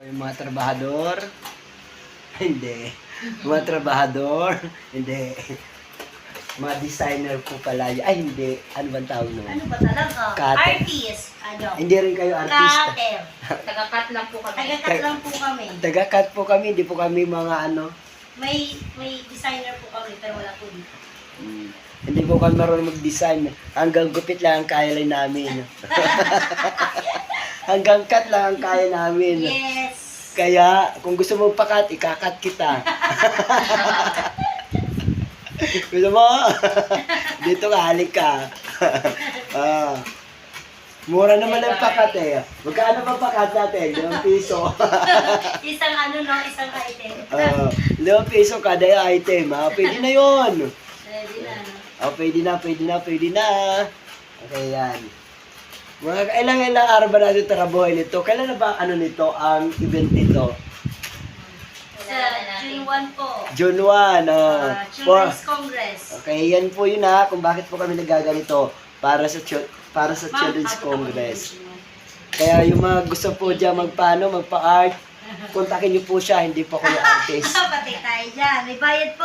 Yung mga trabahador, hindi. Mga trabahador, hindi. Mga designer po pala yun. Ay, hindi. Ano bang tawag naman? Ano ba talaga? Cutter. Artist. Ano? Hindi rin kayo artista. Cutter. Taga-cut lang po kami. Taga-cut lang po kami. Taga-cut po kami, hindi po kami mga ano. May designer po kami, pero wala po dito. Hindi po kami marunong mag-design. Hanggang gupit lang ang kaya lang namin. Hanggang cut lang ang kaya namin. Yes. Kaya, kung gusto mo pakat, ikakat kita. Gusto mo? Dito ka, halik ka. Mura naman ang pakat eh. Magkano ba pakat natin? 5 piso. Isang ano no, isang item. 5 piso kada item. Pwede na yun. Ready na, no? Pwede na. Okay, yan. Mga ilang araw ba natin tarabuhin nito? Kailan na ba ano nito, ang event nito? Sa June 1 po. June 1. Children's Congress. Okay, yan po yun kung bakit po kami nagaganito para sa Children's Congress. Kaya yung mga gusto po dyan magpa-art, kontakin niyo po siya, hindi po ako yung artist. Pati tayo dyan. May bayad po.